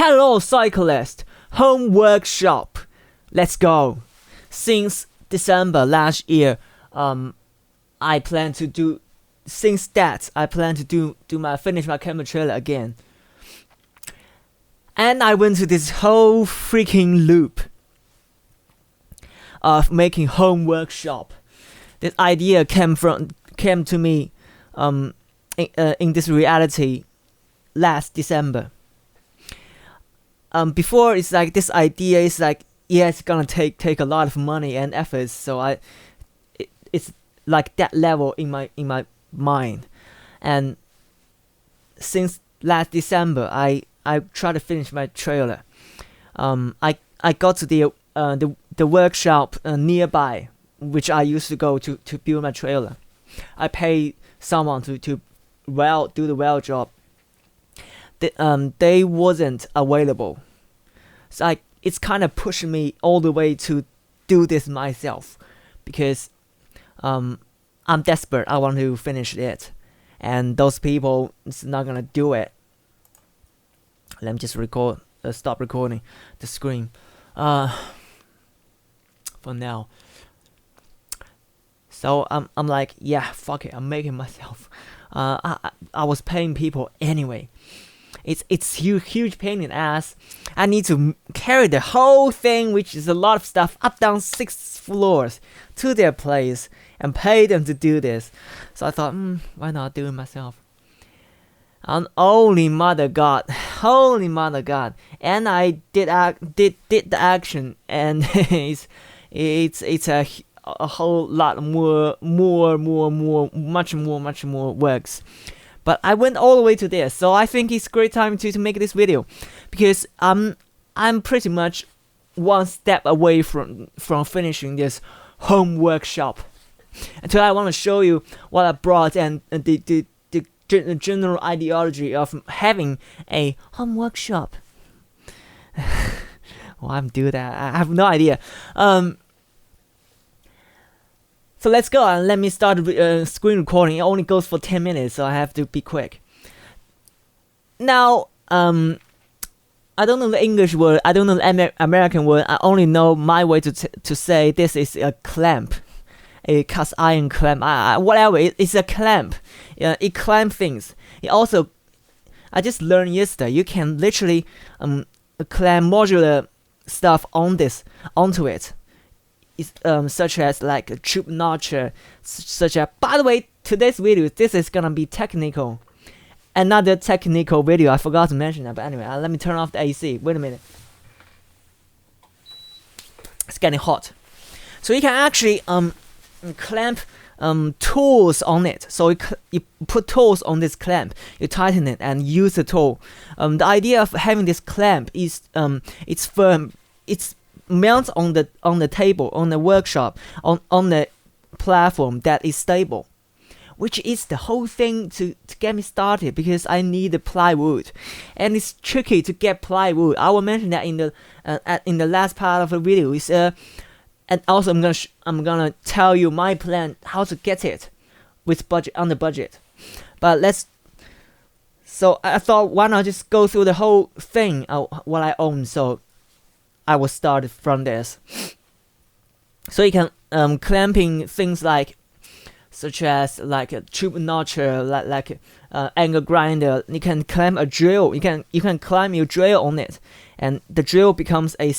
Hello, cyclist. Home workshop. Let's go. Since December last year, I plan to do. Since that, I plan to finish my camera trailer again. And I went to this whole freaking loop of making home workshop. This idea came to me in this reality last December. Before it's like this idea is like, yeah, it's gonna take a lot of money and efforts, so it's like that level in my mind. And since last December, I tried to finish my trailer. I got to the workshop nearby, which I used to go to build my trailer. I paid someone to do the weld job. They wasn't available, so it's kind of pushing me all the way to do this myself, because I'm desperate. I want to finish it, and those people is not gonna do it. Let me just stop recording the screen for now. So I'm like, yeah, fuck it, I'm making myself. I was paying people anyway. It's huge pain in the ass. I need to carry the whole thing, which is a lot of stuff, up down 6 floors to their place and pay them to do this. So I thought, why not do it myself? And holy mother God, and I did the action, and it's a whole lot much more works. But I went all the way to this, so I think it's great time to make this video, because I'm pretty much one step away from finishing this home workshop. And today I want to show you what I brought and the general ideology of having a home workshop. Why I'm doing that? I have no idea. So let's go and let me start screen recording. It only goes for 10 minutes, so I have to be quick. Now, I don't know the English word. I don't know the American word. I only know my way to say this is a clamp, a cast iron clamp. Whatever, it's a clamp. It clamps things. It also, I just learned yesterday, you can literally clamp modular stuff onto it. Such as like a tube notcher, such as. By the way, today's video, this is gonna be technical. Another technical video. I forgot to mention that, but anyway, let me turn off the AC. Wait a minute. It's getting hot. So you can actually clamp tools on it. So you put tools on this clamp, you tighten it and use the tool. The idea of having this clamp is it's firm. It's mount on the table, on the workshop, on the platform that is stable, which is the whole thing to get me started, because I need the plywood, and it's tricky to get plywood. I will mention that in the last part of the video. And also I'm gonna tell you my plan how to get it with on the budget. But so I thought, why not just go through the whole thing what I own. So I will start from this. So you can clamping things such as like a tube notcher, like angle grinder. You can clamp a drill. You can clamp your drill on it, and the drill becomes a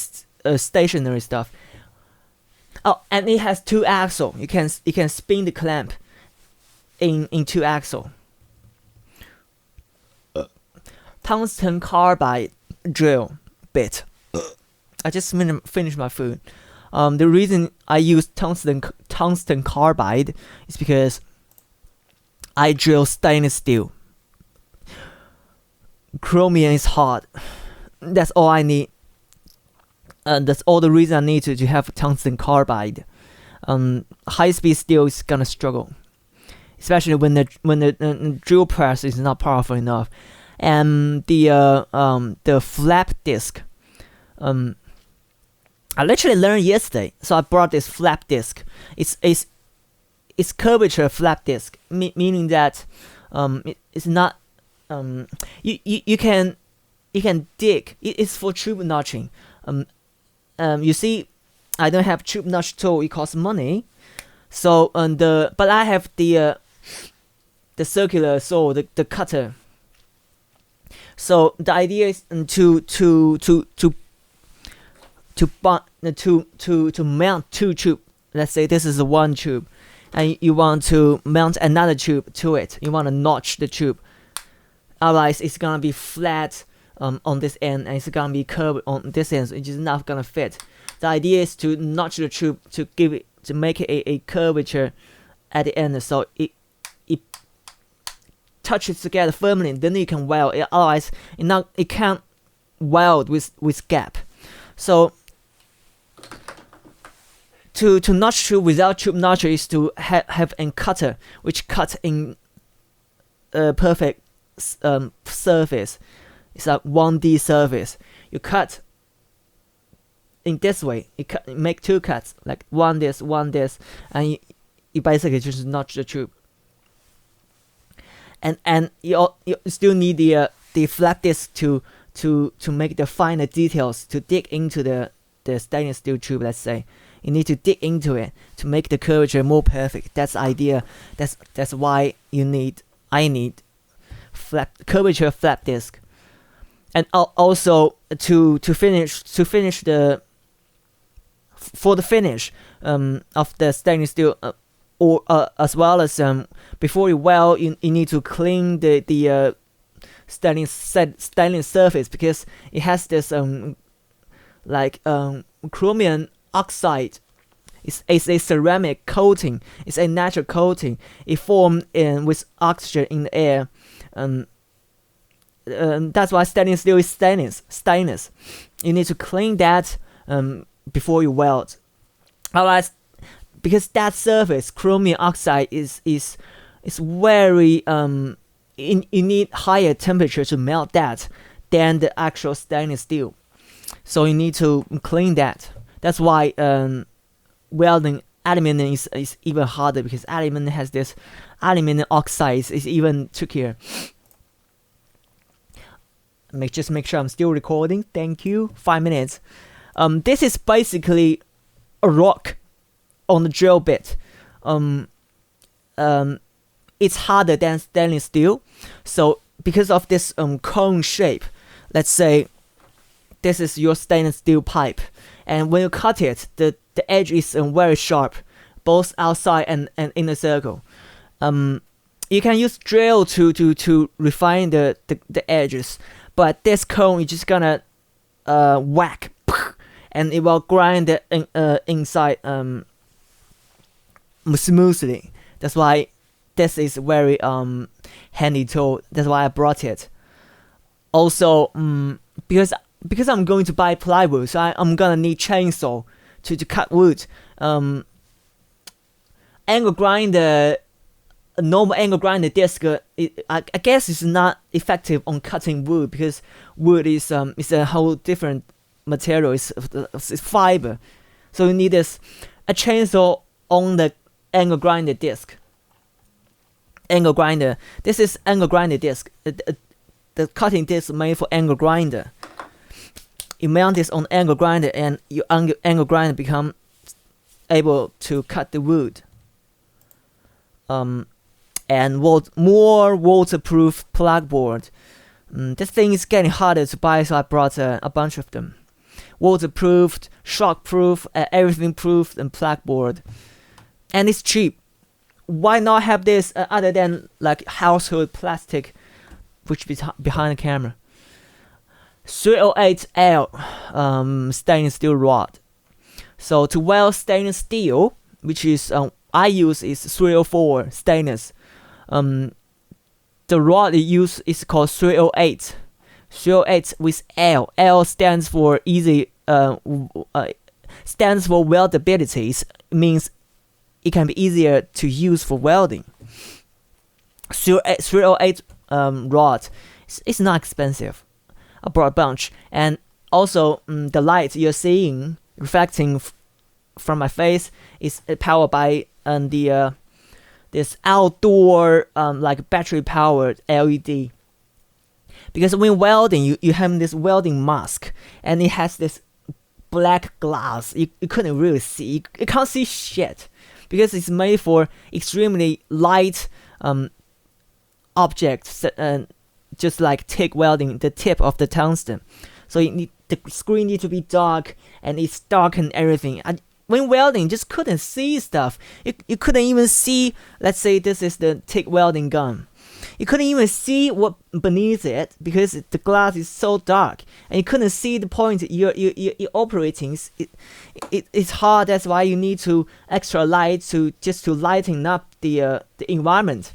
stationary stuff. Oh, and it has 2 axles. You can spin the clamp in 2 axles. Tungsten carbide drill bit. I just finished my food. The reason I use tungsten carbide is because I drill stainless steel. Chromium is hard. That's all I need. That's all the reason I need to have tungsten carbide. High-speed steel is gonna struggle, especially when the drill press is not powerful enough. And the flap disc. I literally learned yesterday, so I brought this flap disc. It's curvature flap disc, meaning that it's not you can dig. It's for tube notching. You see, I don't have tube notch tool. It costs money. So but I have the circular saw, the cutter. So the idea is to mount two tube. Let's say this is one tube, and you want to mount another tube to it. You want to notch the tube. Otherwise, it's gonna be flat on this end, and it's gonna be curved on this end, so it's just not gonna fit. The idea is to notch the tube to make it a curvature at the end, so it touches together firmly. Then you can weld. Otherwise, it can't weld with gap. So to notch tube without tube notcher is to have a cutter which cuts in a perfect surface. It's a 1D surface. You cut in this way. You make two cuts, like one this, and you basically just notch the tube. And you still need the flat disc to make the finer details, to dig into the stainless steel tube. Let's say you need to dig into it to make the curvature more perfect. That's the idea. That's why I need curvature flat disc. And also to finish the finish of the stainless steel, or as well as before you weld, you need to clean the stainless surface, because it has this chromium oxide. It's a ceramic coating. It's a natural coating. It formed with oxygen in the air. That's why stainless steel is stainless. You need to clean that before you weld. Otherwise, because that surface, chromium oxide, is very you need higher temperature to melt that than the actual stainless steel. So you need to clean that. That's why welding aluminum is even harder, because aluminum has this aluminum oxide is even trickier. Just make sure I'm still recording. Thank you. 5 minutes. This is basically a rock on the drill bit. It's harder than stainless steel. So because of this cone shape, let's say this is your stainless steel pipe, and when you cut it, the edge is very sharp, both outside and in the circle. You can use drill to refine the edges. But this cone is just gonna whack, and it will grind the inside smoothly. That's why this is very handy tool. That's why I brought it. Also, because I'm going to buy plywood, so I'm gonna need chainsaw to cut wood. Angle grinder. A normal angle grinder disc, I guess, is not effective on cutting wood, because wood is a whole different material. It's fiber, so you need a chainsaw on the angle grinder disc. Angle grinder. This is angle grinder disc. The cutting disc made for angle grinder. You mount this on angle grinder, and your angle grinder become able to cut the wood. And more waterproof plug board. This thing is getting harder to buy, so I brought a bunch of them. Waterproof, shockproof, everything proof, and plug board. And it's cheap. Why not have this other than like household plastic, which is behind the camera? 308L stainless steel rod. So to weld stainless steel, which is I use is 304 stainless. The rod used is called 308. 308 with L. L stands for stands for weldability. Means it can be easier to use for welding. 308 rod. It's not expensive. I brought a bunch, and also the light you're seeing reflecting from my face is powered by this outdoor like battery powered LED. because when welding, you have this welding mask, and it has this black glass. You couldn't really see. You can't see shit because it's made for extremely light objects, just like TIG welding, the tip of the tungsten. So the screen need to be dark, and it's dark and everything. And when welding, just couldn't see stuff. You couldn't even see. Let's say this is the TIG welding gun. You couldn't even see what beneath it because the glass is so dark, and you couldn't see the point you're operating. It's hard. That's why you need to extra light to lighten up the environment.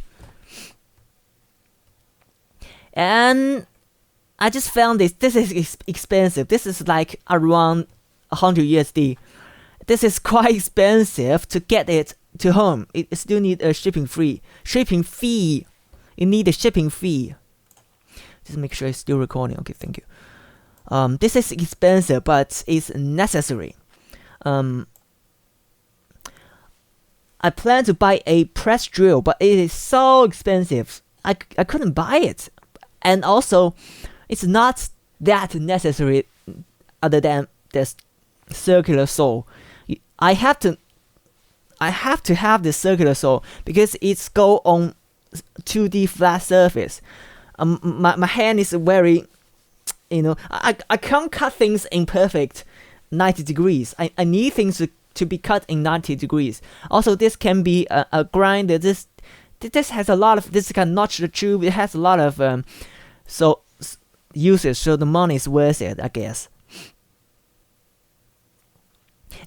And I just found this is expensive. This is like around 100 USD. This is quite expensive to get it to home. It still need a shipping fee. You need a shipping fee. Just make sure it's still recording. Okay, thank you. This is expensive, but it's necessary. I plan to buy a press drill, but it is so expensive. I couldn't buy it. And also, it's not that necessary other than this circular saw. I have to have this circular saw because it's go on 2D flat surface. My hand is very, I can't cut things in perfect 90 degrees. I need things to be cut in 90 degrees. Also, this can be a grinder. This has a lot of, this can notch the tube. It has a lot of uses, so the money is worth it, I guess.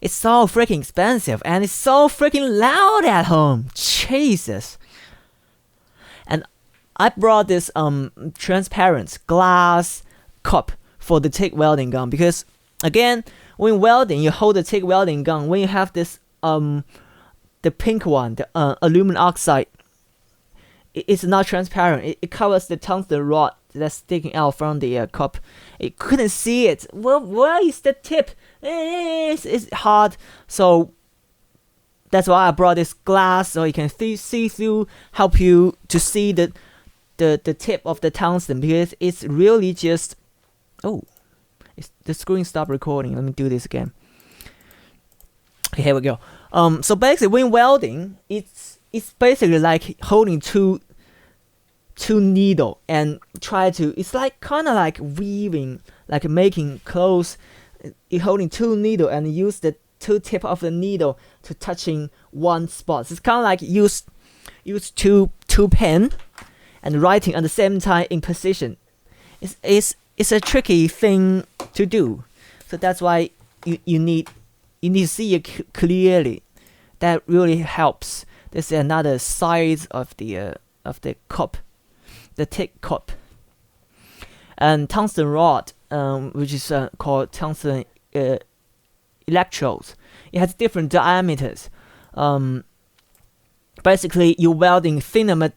It's so freaking expensive, and it's so freaking loud at home. Jesus. And I brought this transparent glass cup for the TIG welding gun because, again, when welding, you hold the TIG welding gun. When you have this the pink one, the aluminum oxide, it's not transparent. It covers the tungsten rod that's sticking out from the cup. You couldn't see it. Well, where is the tip? It's hard. So that's why I brought this glass, so you can see through, help you to see the tip of the tungsten, because it's really just, the screen stopped recording. Let me do this again. Okay, here we go. So basically, when welding, it's basically like holding two needle and it's like kind of like weaving, like making clothes. You're holding two needle and use the two tip of the needle to touching one spot. It's kind of like use two pen and writing at the same time in position. It's a tricky thing to do. So that's why you need to see it clearly. That really helps. This is another side of the cup, the TIG cup. And tungsten rod, which is called tungsten electrodes. It has different diameters. Basically, you're welding thinner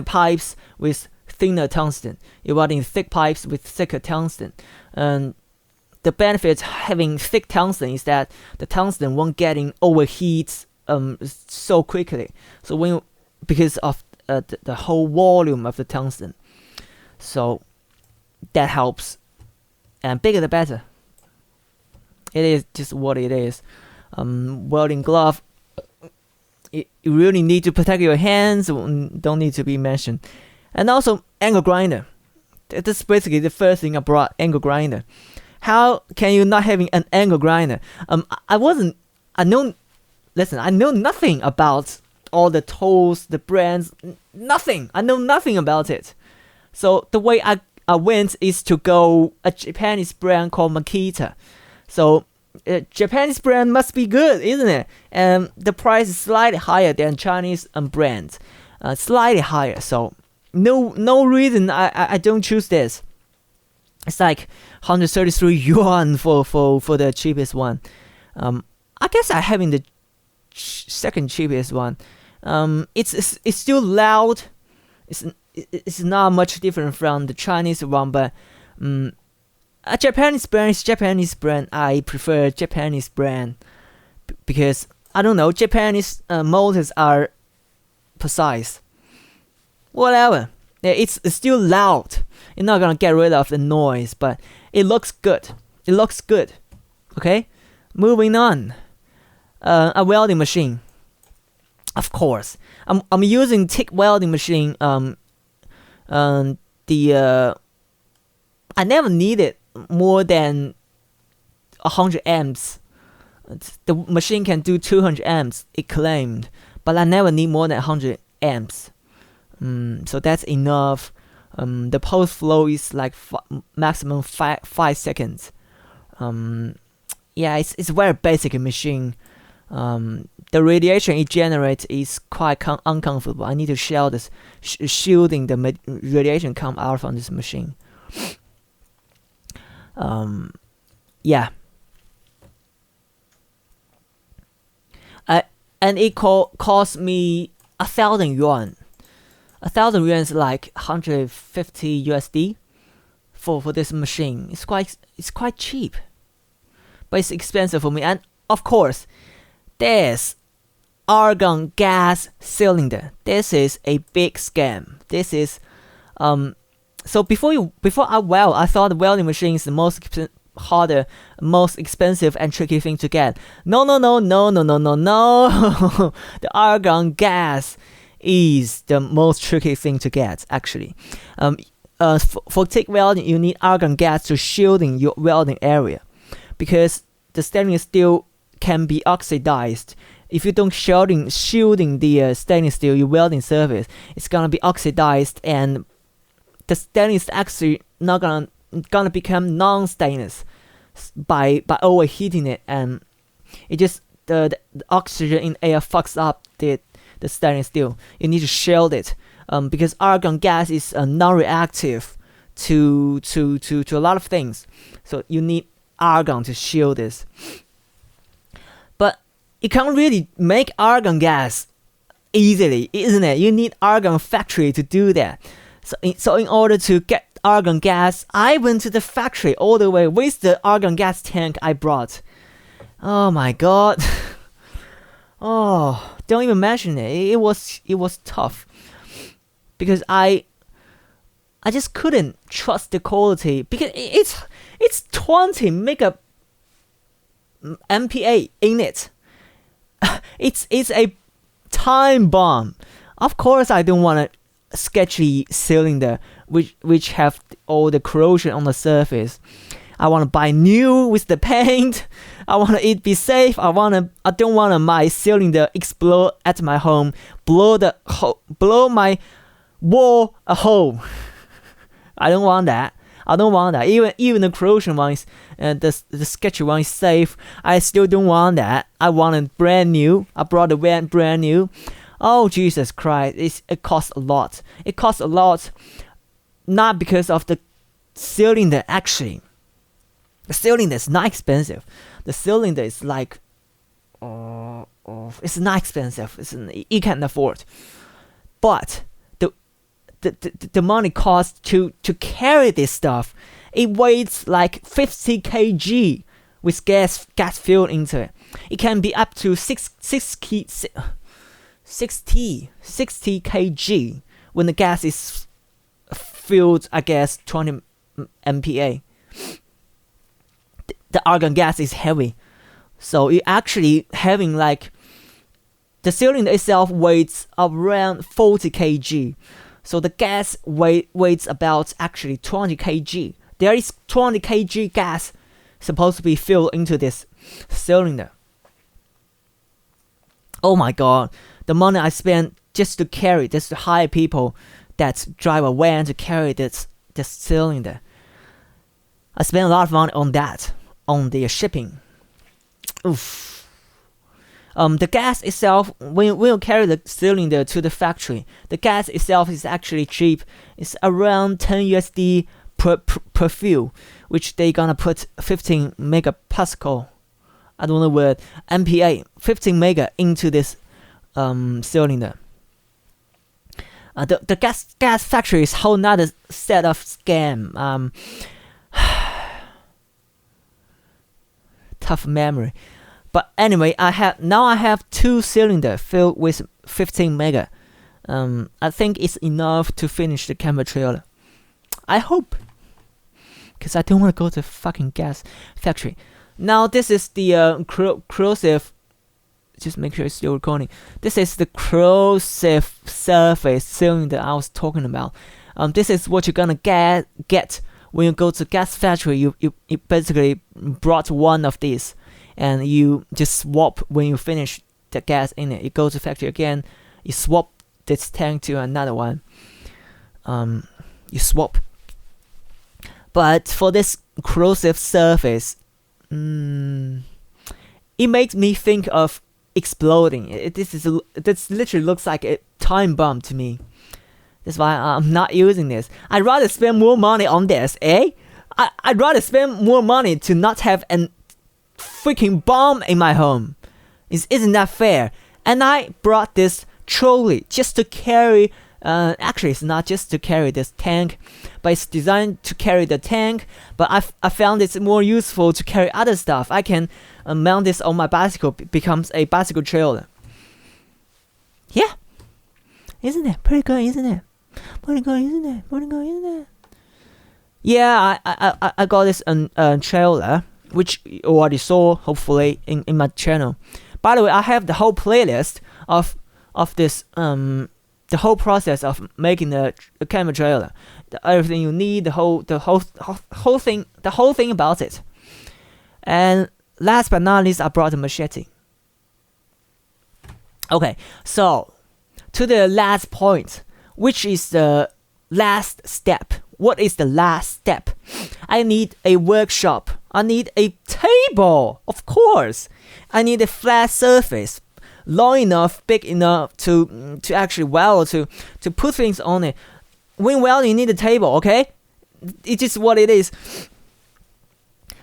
pipes with thinner tungsten. You're welding thick pipes with thicker tungsten. And the benefit having thick tungsten is that the tungsten won't getting overheat so quickly. So because of the whole volume of the tungsten, so that helps. And bigger the better. It is just what it is. Welding glove. You really need to protect your hands. Don't need to be mentioned. And also angle grinder. That's basically the first thing I brought. Angle grinder. How can you not having an angle grinder? I know nothing about all the tools, the brands, nothing. I know nothing about it. So the way I went is to go a Japanese brand called Makita. So Japanese brand must be good, isn't it? And the price is slightly higher than Chinese brands, slightly higher. So no reason I don't choose this. It's like 133 yuan for the cheapest one. I guess I having the second cheapest one. It's still loud. It's not much different from the Chinese one, but a Japanese brand is Japanese brand. I prefer Japanese brand because I don't know, Japanese motors are precise. Whatever. It's still loud. You're not gonna get rid of the noise, but it looks good. It looks good. Okay, moving on. A welding machine. Of course, I'm using TIG welding machine. I never needed more than 100 amps. The machine can do 200 amps, it claimed, but I never need more than 100 amps. So that's enough. The pulse flow is like maximum 5 seconds. Yeah, it's very basic machine. The radiation it generates is quite uncomfortable. I need to shield this, shielding the radiation come out from this machine. Yeah. And it cost me 1,000 yuan. 1,000 yuan is like 150 USD for this machine. It's quite cheap, but it's expensive for me. And of course, there's argon gas cylinder. This is a big scam. This is so before I weld, I thought the welding machine is the most harder, most expensive and tricky thing to get. No. The argon gas is the most tricky thing to get, actually. For TIG welding, you need argon gas to shielding your welding area, because the stainless steel can be oxidized. If you don't shielding the stainless steel, your welding surface, it's gonna be oxidized, and the stainless actually not gonna become non-stainless by overheating it, and it just the oxygen in air fucks up the stainless steel. You need to shield it, because argon gas is non-reactive to a lot of things, so you need argon to shield this. But you can't really make argon gas easily, isn't it? You need argon factory to do that. So in order to get argon gas, I went to the factory all the way with the argon gas tank I brought. Oh my god. Oh, don't even mention it. It was tough, because I just couldn't trust the quality, because it's 20 mega MPa in it. It's a time bomb. Of course, I don't want a sketchy cylinder which have all the corrosion on the surface. I want to buy new with the paint. I want it be safe. I don't want my cylinder explode at my home, blow my wall a hole. I don't want that. Even the corrosion one is, the sketchy one is safe. I still don't want that. I want it brand new. I brought the van brand new. Oh Jesus Christ! It costs a lot. It costs a lot, not because of the cylinder. Actually, the cylinder is not expensive. The cylinder is like, it's not expensive. You can afford, but the money cost to carry this stuff. It weighs like 50 kg with gas filled into it. It can be up to 60 kg when the gas is filled, I guess 20 MPa. The argon gas is heavy, so you actually having like, the cylinder itself weighs around 40 kg. So the gas weighs about actually 20 kg. There is 20 kg gas supposed to be filled into this cylinder. Oh my god, the money I spent just to hire people that drive a van to carry this cylinder. I spent a lot of money on that, on the shipping. Oof. The gas itself, when you carry the cylinder to the factory, the gas itself is actually cheap. It's around 10 USD per fill, which they gonna put 15 megapascal, I don't know the word, MPa, 15 mega into this cylinder. The gas factory is whole nother set of scam. Tough memory. But anyway, I have 2 cylinders filled with 15 mega I think it's enough to finish the camper trailer. I hope, because I don't want to go to the fucking gas factory. Now this is the corrosive. Just make sure it's still recording. This is the corrosive surface cylinder I was talking about. This is what you're gonna get when you go to gas factory. You basically brought one of these, and you just swap when you finish the gas in it. You go to factory again, you swap this tank to another one. You swap. But for this corrosive surface, it makes me think of exploding. This literally looks like a time bomb to me. That's why I'm not using this. I'd rather spend more money on this, eh? I'd rather spend more money to not have a freaking bomb in my home. Isn't that fair? And I brought this trolley just to carry. Actually, it's not just to carry this tank, but it's designed to carry the tank. But I found it's more useful to carry other stuff. I can mount this on my bicycle. Becomes a bicycle trailer. Yeah, isn't it pretty good? Isn't it? Pretty good, isn't it? Pretty good, isn't it? Yeah, I got this trailer, which you already saw hopefully in my channel. By the way, I have the whole playlist of this the whole process of making the camera trailer, everything you need, the whole thing about it. And last but not least, I brought a machete. Okay, so to the last point, which is the last step. What is the last step? I need a workshop. I need a table, of course. I need a flat surface, long enough, big enough to actually weld, to put things on it. When welding, you need a table, okay? It is what it is.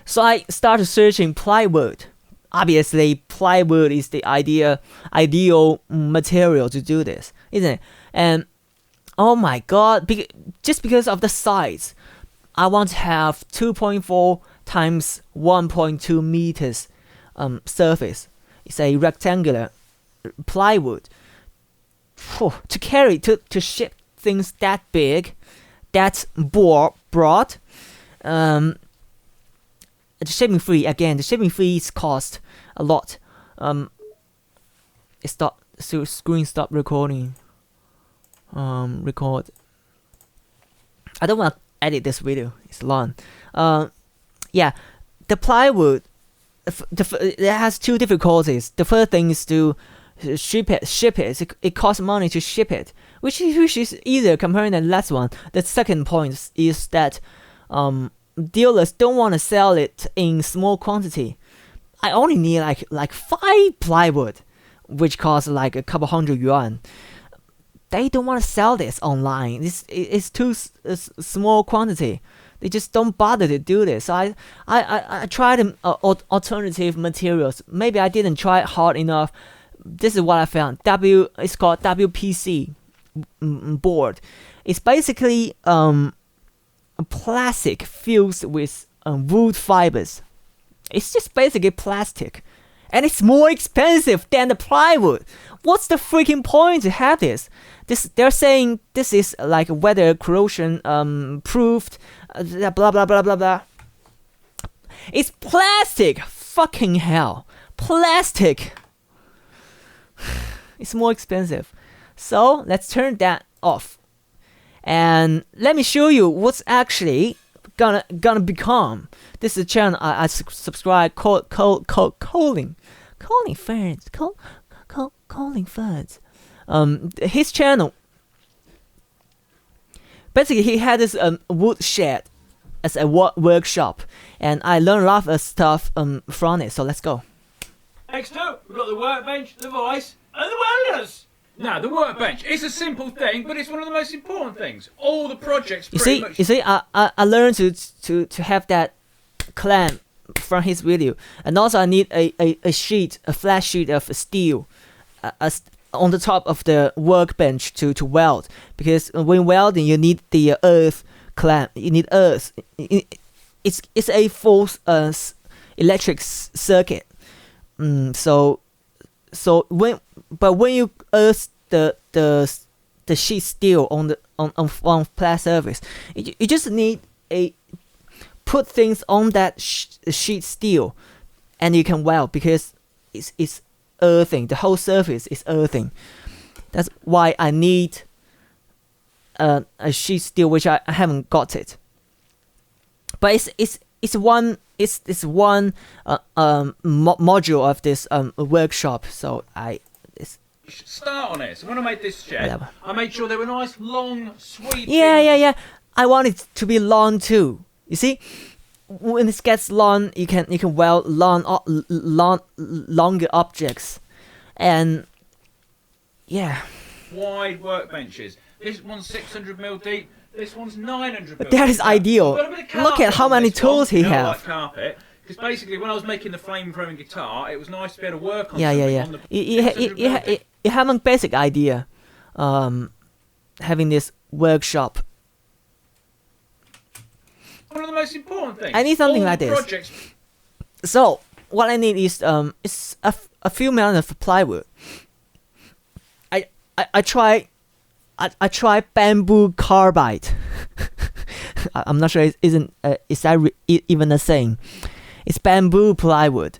So I started searching plywood. Obviously, plywood is the ideal material to do this, isn't it? And oh my god, just because of the size, I want to have 2.4 times 1.2 meters surface. It's a rectangular plywood. To carry, to ship things that big, that broad, the shipping fee, again, the shipping fees cost a lot. Screen stop recording. Record. I don't want to edit this video. It's long. Yeah, the plywood. It has two difficulties. The first thing is to ship it. It costs money to ship it, which is easier comparing the last one. The second point is that dealers don't want to sell it in small quantity. I only need like 5 plywood, which costs like a couple hundred yuan. They don't want to sell this online. It's too small quantity. They just don't bother to do this. So I tried alternative materials. Maybe I didn't try hard enough. This is what I found. It's called WPC board. It's basically plastic fused with wood fibers. It's just basically plastic, and it's more expensive than the plywood. What's the freaking point to have this? They're saying this is like weather corrosion proofed, blah blah blah blah blah. It's plastic. Fucking hell, plastic. It's more expensive. So let's turn that off, and let me show you what's actually gonna become. This is a channel I subscribe. Colin Ferns. His channel. Basically, he had this wood shed as a workshop, and I learned a lot of stuff from it. So let's go. Next up, we've got the workbench, the vice, and the welders. Now, the workbench is a simple thing, but it's one of the most important things. All the projects You see, I learned to have that clamp from his video, and also I need a flat sheet of steel on the top of the workbench to weld, because when welding you need the earth clamp. You need earth. It's a full electric circuit. So when you earth the the sheet steel on flat surface. You just need put things on that sheet steel, and you can weld because it's earthing. The whole surface is earthing. That's why I need a sheet steel, which I haven't got it. But it's one module of this workshop. So start on it. So when I made this shed, whatever, I made sure they were nice, long, sweeping. Yeah. I want it to be long too. You see, when it gets long, you can weld longer objects, and yeah. Wide workbenches. This one's 600mm deep. This one's 900mm. That is ideal. Look at how many tools he has. Like carpet. Because basically, when I was making the flame-throwing guitar, it was nice to be able to work on. Yeah. You have a basic idea, having this workshop. One of the most important things. I need something like this. Projects. So what I need is a few amount of plywood. I try bamboo carbide. I'm not sure is that even a saying? It's bamboo plywood,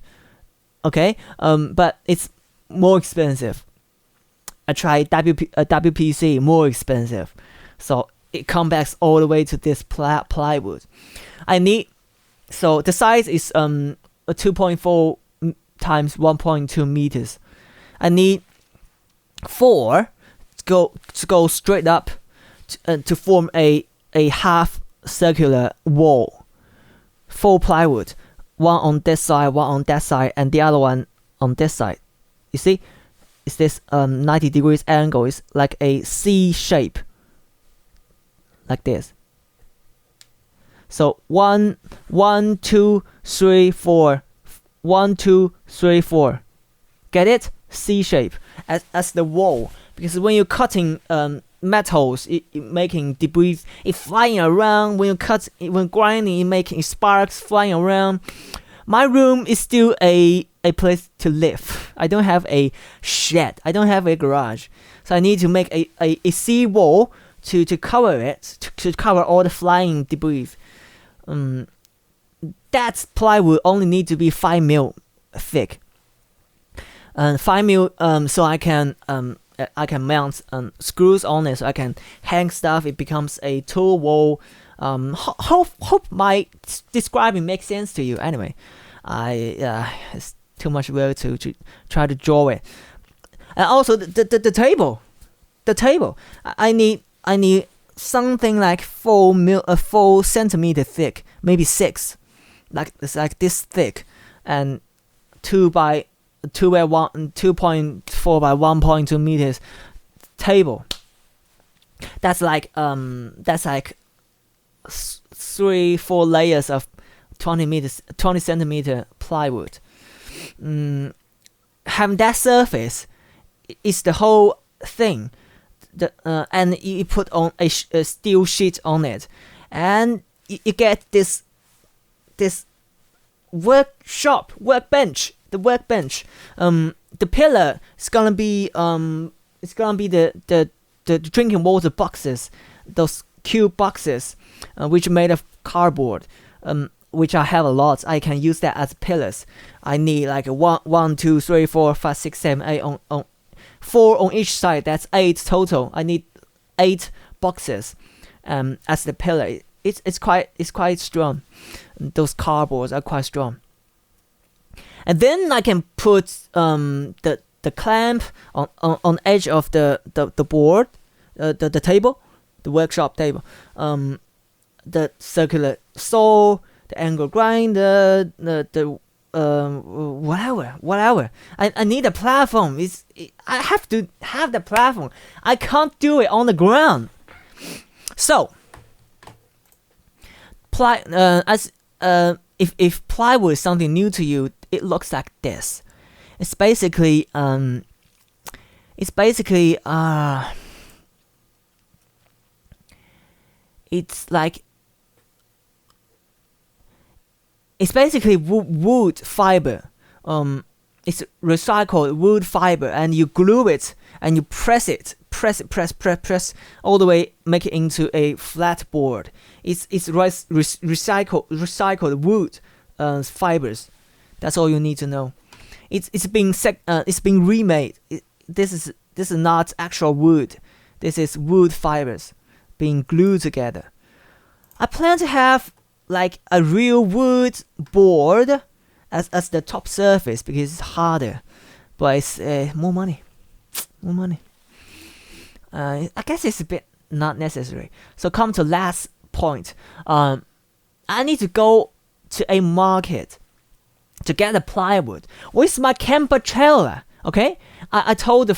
okay? But it's more expensive. I tried WPC, more expensive, so it comes back all the way to this plywood. So the size is a 2.4 times 1.2 meters. I need 4 to go straight up to form a half circular wall. 4 plywood, one on this side, one on that side, and the other one on this side. You see, it's this 90 degrees angle. It's like a C shape, like this. So 1, 2, 3, 4, 1, 2, 3, 4. Get it? C shape as the wall, because when you're cutting metals, it making debris, it flying around. When grinding, it making sparks flying around. My room is still a place to live. I don't have a shed. I don't have a garage, so I need to make a sea wall to cover it, to cover all the flying debris. That plywood only need to be 5 mil thick. 5 mil, so I can mount screws on it, so I can hang stuff. It becomes a tool wall. Hope my describing makes sense to you. Anyway, it's too much work to try to draw it. And also the table. I need something like 4 centimeter thick, maybe 6, like it's like this thick, and 2.4 by 1.2 meters table. That's like 3-4 layers of 20 centimeter plywood. Having that surface is the whole thing. And you put on a steel sheet on it, and you get this workbench. The workbench. The pillar is gonna be the drinking water boxes, those cube boxes, which are made of cardboard. Which I have a lot. I can use that as pillars. I need like 1, 2, 3, 4, 5, 6, 7, 8 on 4 on each side. That's 8 total. I need 8 boxes as the pillar. It's quite strong. Those cardboards are quite strong. And then I can put the clamp on edge of the board, the table, the workshop table, the circular saw, the angle grinder, the whatever. I need a platform. I have to have the platform. I can't do it on the ground. So if plywood is something new to you, it looks like this. It's basically wood fiber. It's recycled wood fiber, and you glue it and you press it press all the way, make it into a flat board. It's recycled wood fibers. That's all you need to know. It's being remade. This is not actual wood. This is wood fibers being glued together. I plan to have like a real wood board as the top surface because it's harder, but it's more money. I guess it's a bit not necessary. So come to last point. I need to go to a market to get the plywood with my camper trailer. Okay, I told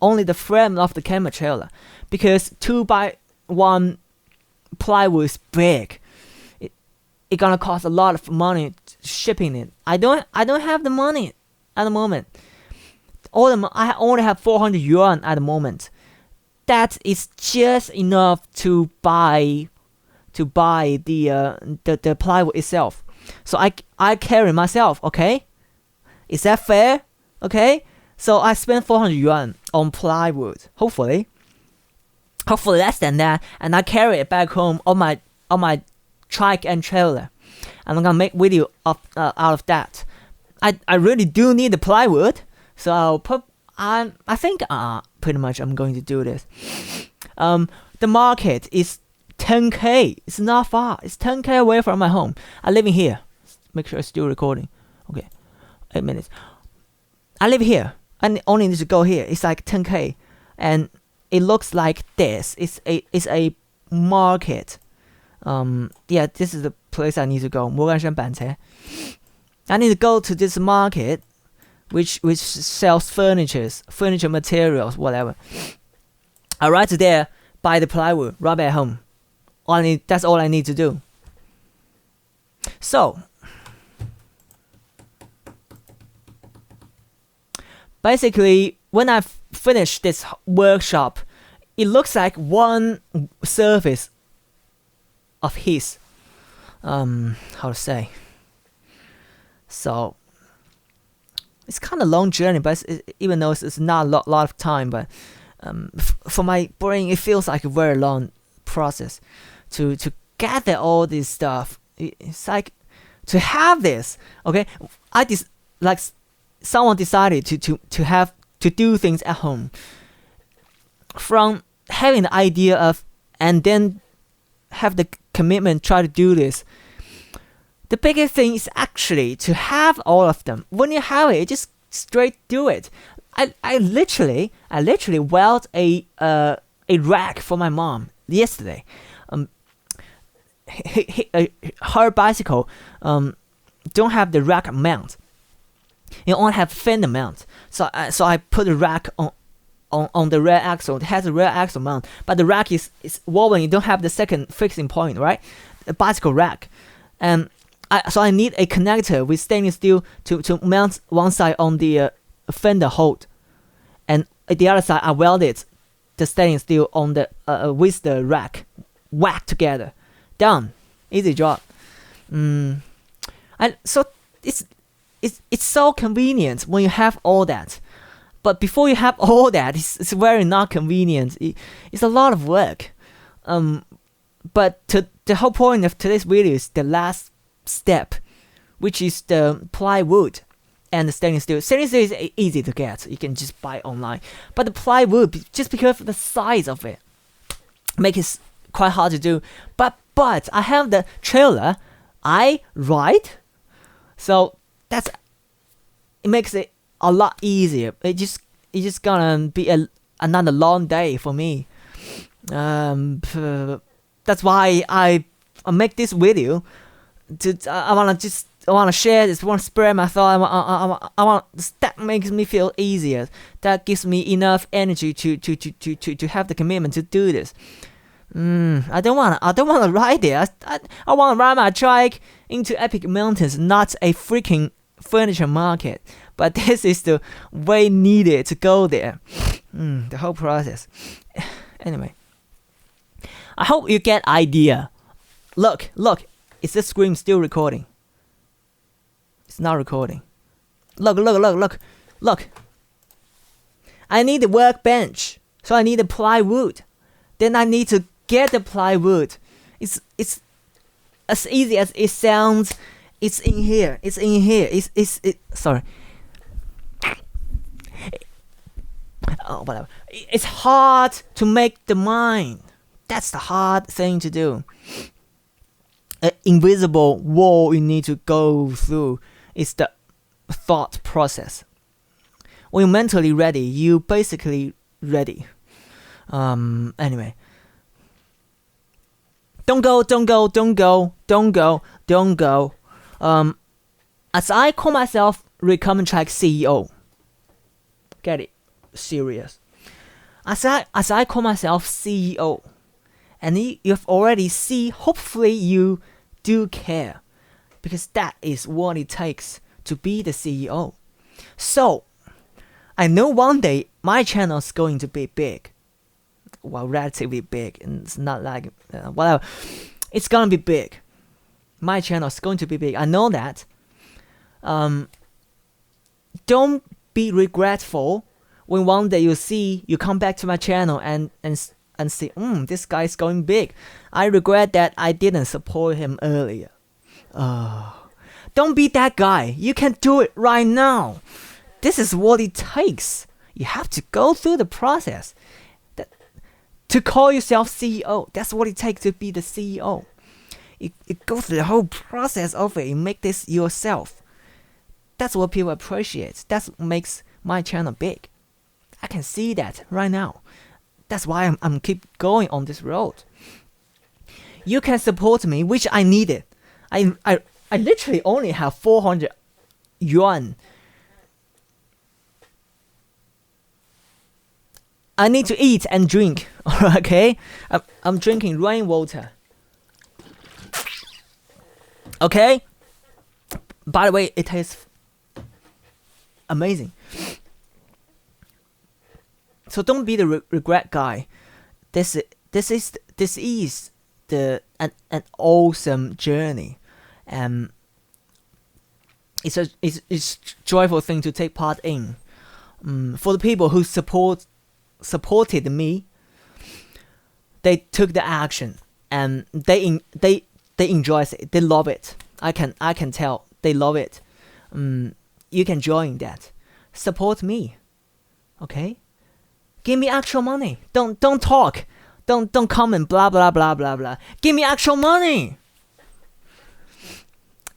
only the frame of the camper trailer, because 2x1 plywood is big. It gonna cost a lot of money shipping it. I don't have the money at the moment. I only have 400 yuan at the moment. That is just enough to buy the plywood itself. So I carry myself. Okay, is that fair? Okay, so I spent 400 yuan on plywood. Hopefully less than that, and I carry it back home on my trike and trailer, and I'm gonna make video out of that. I really do need the plywood, so I'll put. I think pretty much I'm going to do this. The market is 10k. It's not far. It's 10k away from my home. I live in here. Make sure it's still recording. Okay, 8 minutes. I live here. I only need to go here. It's like 10k, and it looks like this. It's a market. Yeah, this is the place I need to go. I need to go to this market, which sells furniture materials, whatever. I ride to there, buy the plywood, right at home. That's all I need to do. So basically, when I finish this workshop, it looks like one surface of his. How to say? So it's kind of long journey, but even though it's not a lot of time, but for my brain, it feels like a very long process to gather all this stuff. It's like to have this. Okay, like someone decided to do things at home. From having the idea of, and then have the commitment, try to do this. The biggest thing is actually to have all of them. When you have it, just straight do it. I literally weld a rack for my mom yesterday. Her bicycle don't have the rack mount. It only have fender mount. So I put the rack on the rear axle. It has a rear axle mount, but the rack is woven. You don't have the second fixing point, right? A bicycle rack, and so I need a connector with stainless steel to mount one side on the fender hold, and the other side I welded the stainless steel on the with the rack, whack together, done, easy job. And so it's so convenient when you have all that. But before you have all that, it's very not convenient. It's a lot of work. But the whole point of today's video is the last step, which is the plywood and the stainless steel. Stainless steel is easy to get. You can just buy online. But the plywood, just because of the size of it, make it quite hard to do. But I have the trailer I ride, so it makes it a lot easier. It's just gonna be another long day for me. That's why I make this video. I wanna share this. Want to spread my thought. I want that makes me feel easier. That gives me enough energy to have the commitment to do this. I don't wanna ride there. I wanna ride my trike into epic mountains, not a freaking furniture market. But this is the way needed to go there. The whole process. Anyway, I hope you get idea. Look, is the screen still recording? It's not recording. Look. I need the workbench. So I need the plywood. Then I need to get the plywood. It's as easy as it sounds. It's in here. It's in here. Sorry. Oh, whatever. It's hard to make the mind. That's the hard thing to do. An invisible wall you need to go through is the thought process. When you're mentally ready, you basically ready. Anyway. Don't go. As I call myself Recommend Track CEO. Get it? Serious. As I call myself CEO. And you've already see, hopefully you do care. Because that is what it takes to be the CEO. So, I know one day my channel is going to be big. Well, relatively big. And it's not like, whatever. It's gonna be big. My channel is going to be big. I know that. Don't be regretful when one day you come back to my channel and see, this guy is going big. I regret that I didn't support him earlier. Don't be that guy. You can do it right now. This is what it takes. You have to go through the process. To call yourself CEO, that's what it takes to be the CEO. You go through the whole process of it. You make this yourself. That's what people appreciate. That's what makes my channel big. I can see that right now. That's why I'm keep going on this road. You can support me, which I needed. I literally only have 400 yuan. I need to eat and drink. Okay, I'm drinking rainwater. Okay. By the way, it tastes amazing. So don't be the regret guy. This is an awesome journey, and it's a joyful thing to take part in. For the people who supported me, they took the action and they enjoy it. They love it. I can tell they love it. You can join that. Support me. Okay? Give me actual money. Don't talk. Don't comment blah blah blah blah blah. Give me actual money.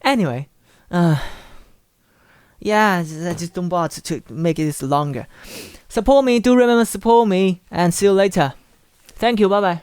Anyway, yeah, I just don't bother to make this longer. Support me. Do remember support me, and see you later. Thank you. Bye bye.